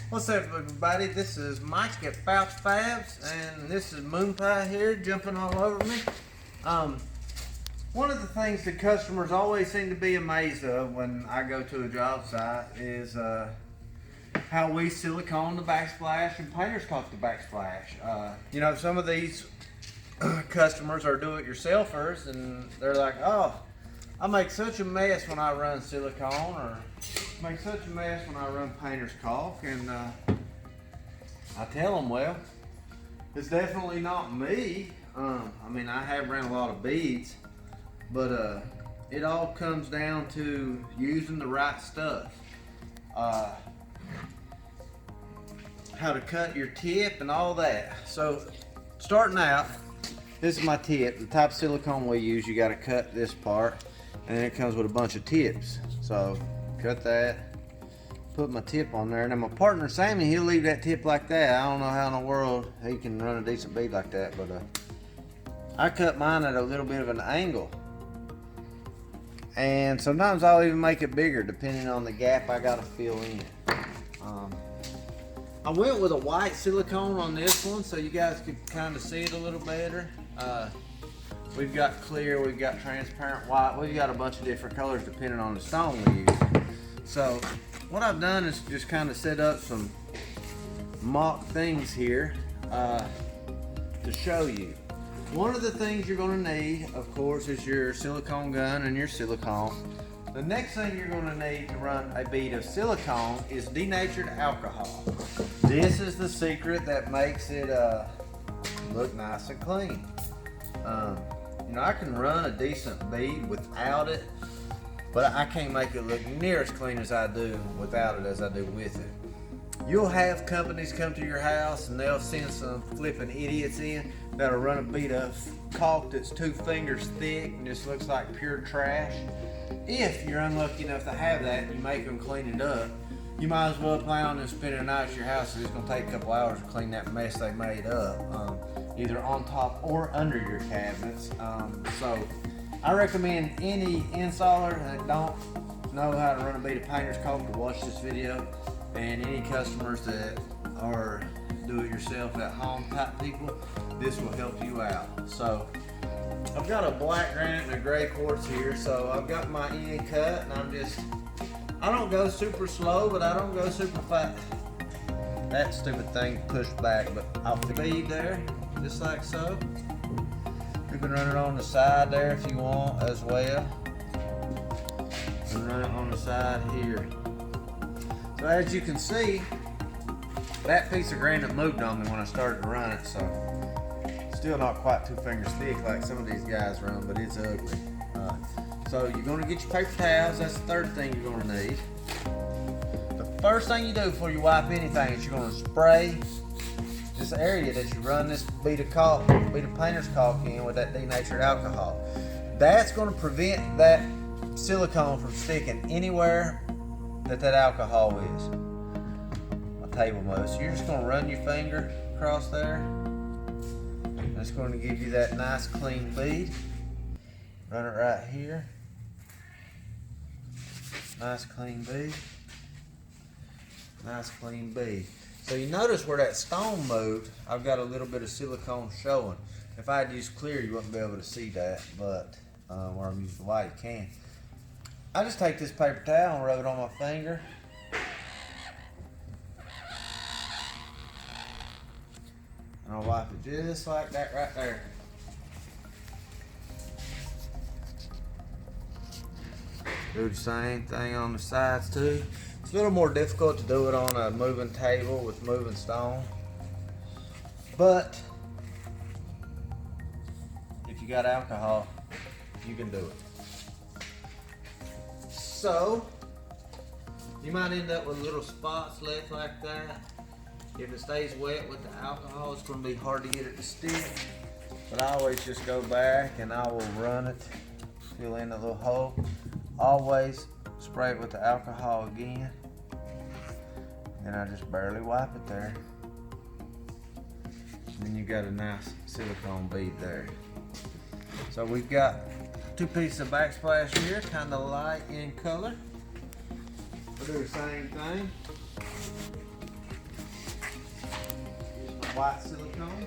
What's up, everybody? This is Mike at FOUCH FABS, and this is Moon Pie here, jumping all over me. One of the things that customers always seem to be amazed of when I go to a job site is how we silicone the backsplash and painters caulk the backsplash. You know, some of these customers are do-it-yourselfers, and they're like, "Oh, I make such a mess when I run silicone," or make such a mess when I run painter's caulk, and I tell them, well, it's definitely not me. I mean, I have ran a lot of beads, but it all comes down to using the right stuff. How to cut your tip and all that. So starting out, this is my tip. The type of silicone we use, you got to cut this part, and then it comes with a bunch of tips. So cut that, put my tip on there. Now my partner Sammy, he'll leave that tip like that. I don't know how in the world he can run a decent bead like that, but I cut mine at a little bit of an angle. And sometimes I'll even make it bigger depending on the gap I gotta fill in. I went with a white silicone on this one so you guys could kind of see it a little better. We've got clear, we've got transparent white, we've got a bunch of different colors depending on the stone we use. So what I've done is just kind of set up some mock things here to show you. One of the things you're going to need, of course, is your silicone gun and your silicone. The next thing you're going to need to run a bead of silicone is denatured alcohol. This is the secret that makes it look nice and clean. You know, I can run a decent bead without it, but I can't make it look near as clean as I do without it as I do with it. You'll have companies come to your house and they'll send some flipping idiots in that'll run a bead of caulk that's 2 fingers thick and just looks like pure trash. If you're unlucky enough to have that and you make them clean it up, you might as well plan on them spending a night at your house. It's going to take a couple hours to clean that mess they made up, either on top or under your cabinets. So I recommend any installer that don't know how to run a bead of painter's caulk to watch this video, and any customers that are do-it-yourself at home type people, this will help you out. So I've got a black granite and a gray quartz here, so I've got my end cut, and I don't go super slow, but I don't go super fast. That stupid thing pushed back, but I'll bead there, just like so. You can run it on the side there if you want as well. And run it on the side here. So as you can see, that piece of granite moved on me when I started to run it, so still not quite 2 fingers thick like some of these guys run, but it's ugly. So you're going to get your paper towels. That's the third thing you're going to need. The first thing you do before you wipe anything is you're going to spray this area that you run this bead of painter's caulk in with that denatured alcohol. That's going to prevent that silicone from sticking anywhere that alcohol is. A table mud. So you're just going to run your finger across there. And it's going to give you that nice clean bead. Run it right here. Nice clean bead. Nice clean bead. So you notice where that stone moved, I've got a little bit of silicone showing. If I had used clear, you wouldn't be able to see that, but where I'm using white, you can. I just take this paper towel and rub it on my finger. And I'll wipe it just like that right there. Do the same thing on the sides too. It's a little more difficult to do it on a moving table with moving stone. But if you got alcohol, you can do it. So you might end up with little spots left like that. If it stays wet with the alcohol, it's going to be hard to get it to stick. But I always just go back and I will run it, fill in a little hole. Always spray it with the alcohol again. Then I just barely wipe it there. And then you got a nice silicone bead there. So we've got 2 pieces of backsplash here, kind of light in color. We'll do the same thing. white silicone.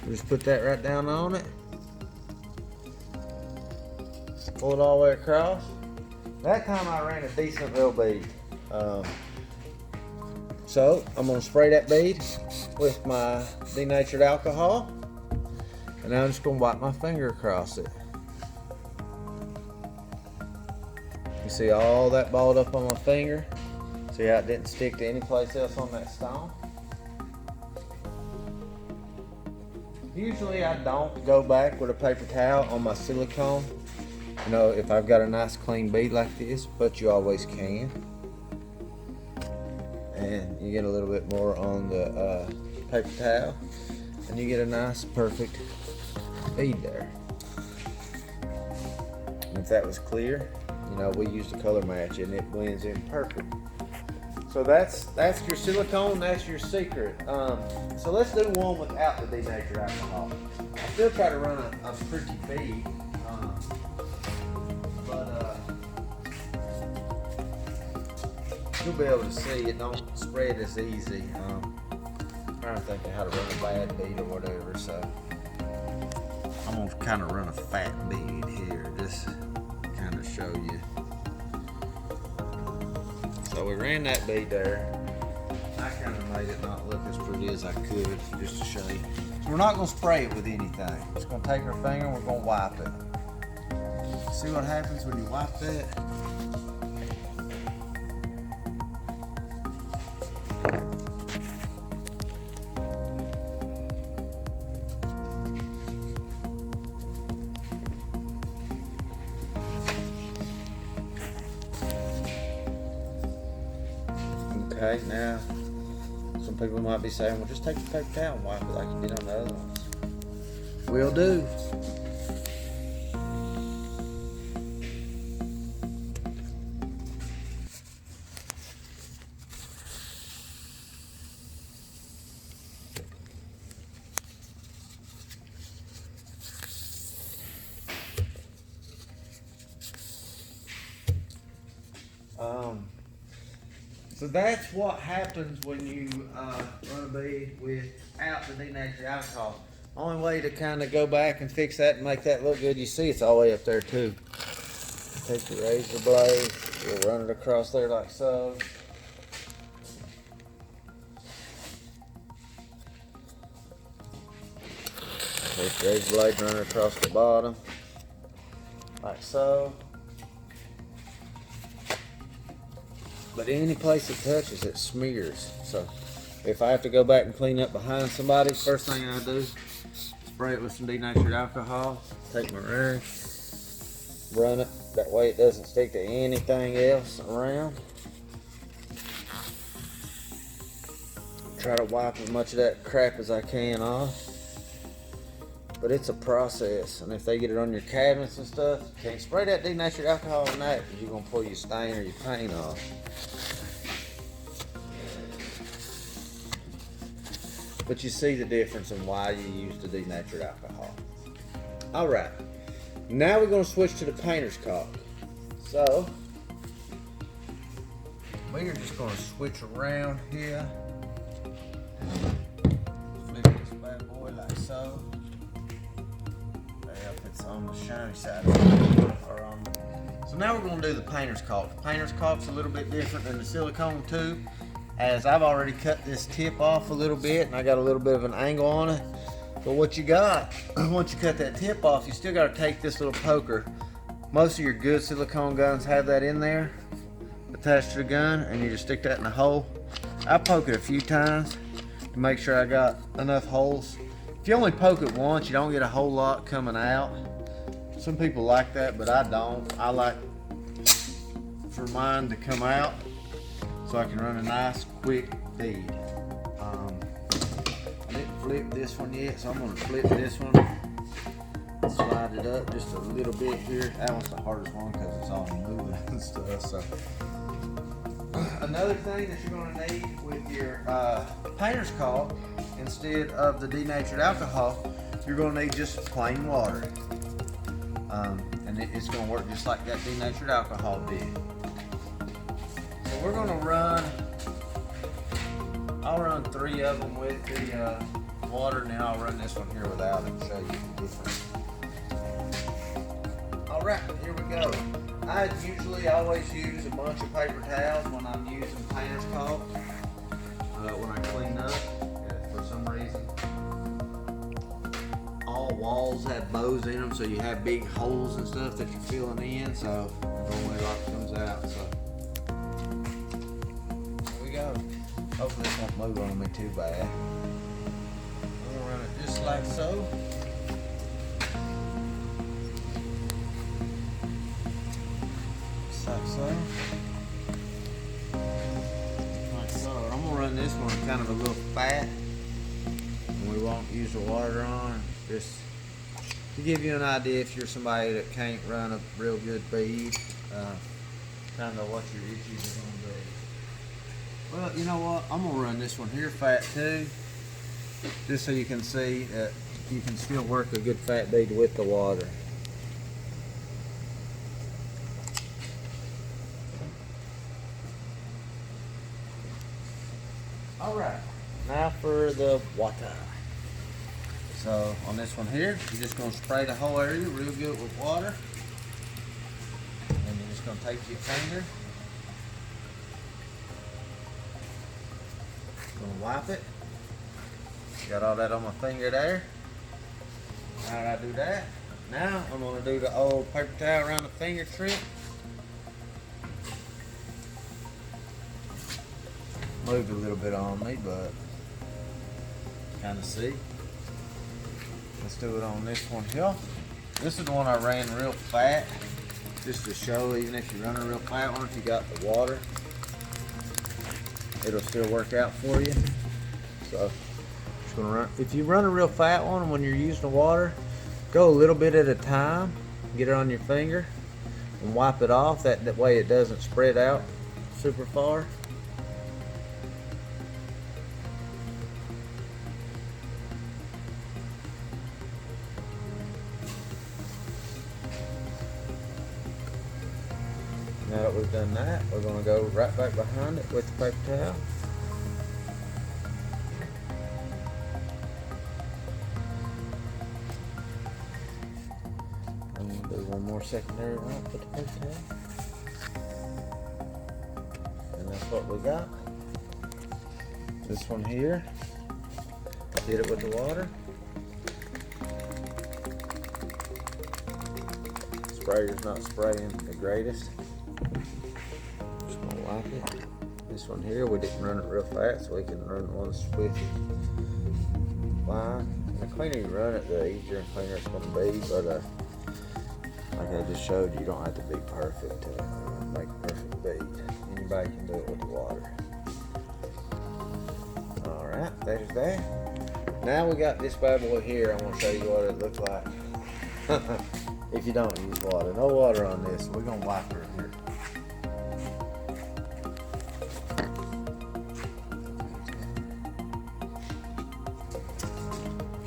Just put that right down on it. Pull it all the way across. That time I ran a decent little bead. So I'm gonna spray that bead with my denatured alcohol, and now I'm just gonna wipe my finger across it. You see all that balled up on my finger? See how it didn't stick to any place else on that stone? Usually I don't go back with a paper towel on my silicone, you know, if I've got a nice clean bead like this, but you always can. And you get a little bit more on the paper towel, and you get a nice perfect bead there. And if that was clear, you know, we used a color match and it blends in perfect. So that's your silicone, that's your secret. So let's do one without the denatured alcohol. I still try to run a pretty bead, but you'll be able to see it don't spread as easy. I'm trying to think of how to run a bad bead or whatever, so I'm gonna kind of run a fat bead here, just kind of show you. So we ran that bead there. I kind of made it not look as pretty as I could, just to show you. So we're not gonna spray it with anything. We're just gonna take our finger and we're gonna wipe it. See what happens when you wipe that? Okay, now some people might be saying, well, just take the paper towel and wipe it like you did on the other ones. Will do. So that's what happens when you run a bead without the denatured alcohol. Only way to kind of go back and fix that and make that look good, you see it's all the way up there too. Take your razor blade, you'll run it across there like so. Take your razor blade, run it across the bottom, like so. But any place it touches, it smears. So if I have to go back and clean up behind somebody, first thing I do, spray it with some denatured alcohol, take my rag, run it, that way it doesn't stick to anything else around. Try to wipe as much of that crap as I can off. But it's a process, and if they get it on your cabinets and stuff, you can't spray that denatured alcohol on that because you're going to pull your stain or your paint off. But you see the difference in why you use the denatured alcohol. Alright, now we're going to switch to the painter's caulk. So, we are just going to switch around here. Flip this bad boy like so. If it's on the shiny side of it, or on. So now we're going to do the painter's caulk. The painter's caulk's a little bit different than the silicone tube, as I've already cut this tip off a little bit and I got a little bit of an angle on it. But what you got, once you cut that tip off, you still got to take this little poker. Most of your good silicone guns have that in there attached to the gun, and you just stick that in the hole. I poke it a few times to make sure I got enough holes. If you only poke it once, you don't get a whole lot coming out. Some people like that, but I don't. I like for mine to come out so I can run a nice quick bead. I didn't flip this one yet, so I'm going to flip this one. Slide it up just a little bit here. That one's the hardest one because it's all moving and stuff. So another thing that you're going to need with your painter's caulk, instead of the denatured alcohol, you're going to need just plain water. And it's going to work just like that denatured alcohol did. So we're going to run I'll run 3 of them with the water, and then I'll run this one here without and show you the difference. All right, here we go. I usually always use a bunch of paper towels when I'm using painter's caulk. When I clean up, for some reason, all walls have bows in them, so you have big holes and stuff that you're filling in, so normally a lot comes out. So here we go. Hopefully this won't move on me too bad. I'm gonna run it just like so. Just like so. I'm gonna run this one kind of a little fat, and we won't use the water on, just to give you an idea if you're somebody that can't run a real good bead, kind of what your issues are gonna be. Well, you know what? I'm gonna run this one here fat too, just so you can see that you can still work a good fat bead with the water. All right, now for the water. So on this one here, you're just gonna spray the whole area real good with water. And you're just gonna take your finger, gonna wipe it. Got all that on my finger there. All right, I do that. Now I'm gonna do the old paper towel around the finger trick. Moved a little bit on me, but kind of see. Let's do it on this one here. This is the one I ran real fat, just to show even if you run a real fat one, if you got the water, it'll still work out for you. So just gonna run. If you run a real fat one when you're using the water, go a little bit at a time, get it on your finger, and wipe it off. That way it doesn't spread out super far. Now that we've done that, we're going to go right back behind it with the paper towel. I'm going to do one more secondary wipe with the paper towel. And that's what we got. This one here, hit it with the water. Sprayer's not spraying the greatest. Just gonna wipe it. This one here, we didn't run it real fast, so we can run one swift line. And the cleaner you run it, the easier and cleaner it's gonna be. But like I just showed you, you don't have to be perfect to make a perfect bead. Anybody can do it with the water. All right, there's that. Now we got this bad boy here. I'm gonna show you what it looks like. If you don't use water. No water on this. We're gonna wipe her here.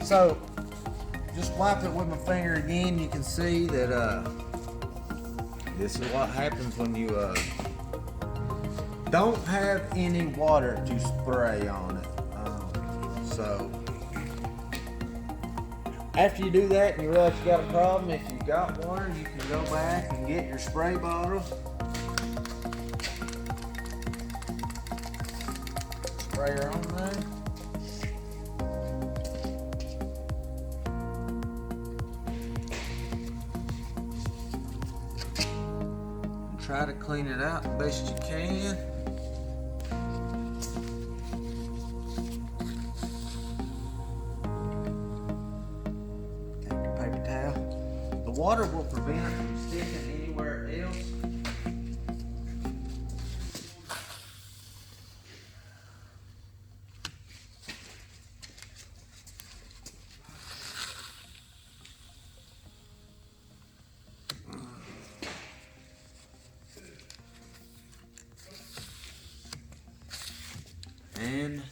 So just wipe it with my finger again. You can see that this is what happens when you don't have any water to spray on it. So after you do that and you realize you got a problem, if you got water, you can go back and get your spray bottle. Spray her on there. And try to clean it out the best you can. Water will prevent it from sticking anywhere else. And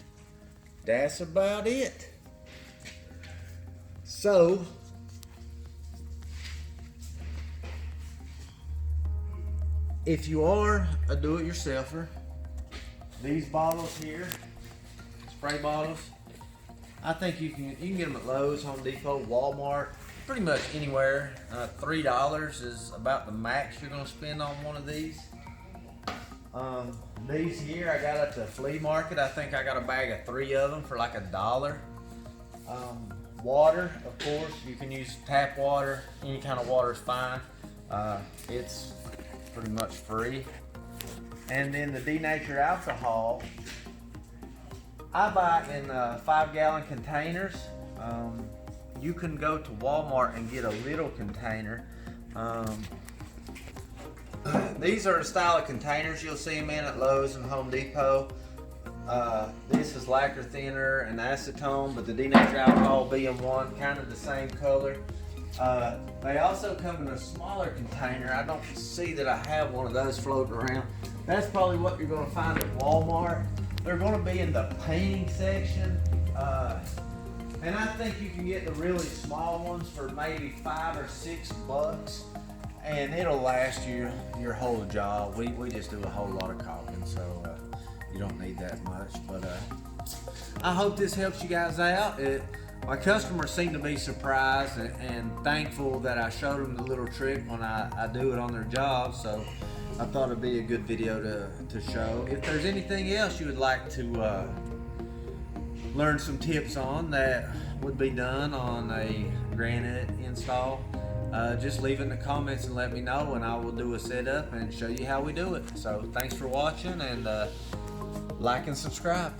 that's about it. So if you are a do-it-yourselfer, these bottles here spray bottles. I think you can get them at Lowe's, Home Depot, Walmart, pretty much anywhere. $3 is about the max you're gonna spend on one of these. These here I got at the flea market. I think I got a bag of 3 of them for like $1. Water, of course, you can use tap water. Any kind of water is fine. It's pretty much free. And then the denatured alcohol, I buy in 5-gallon containers. You can go to Walmart and get a little container. These are the style of containers you'll see them in at Lowe's and Home Depot. This is lacquer thinner and acetone, but the denatured alcohol being one, kind of the same color. They also come in a smaller container. I don't see that I have one of those floating around. That's probably what you're going to find at Walmart. They're going to be in the painting section. And I think you can get the really small ones for maybe $5 or $6. And it'll last you your whole job. We just do a whole lot of caulking, so you don't need that much. But I hope this helps you guys out. My customers seem to be surprised and thankful that I showed them the little trick when I do it on their job. So I thought it'd be a good video to show. If there's anything else you would like to learn some tips on that would be done on a granite install, just leave it in the comments and let me know, and I will do a setup and show you how we do it. So thanks for watching, and like and subscribe.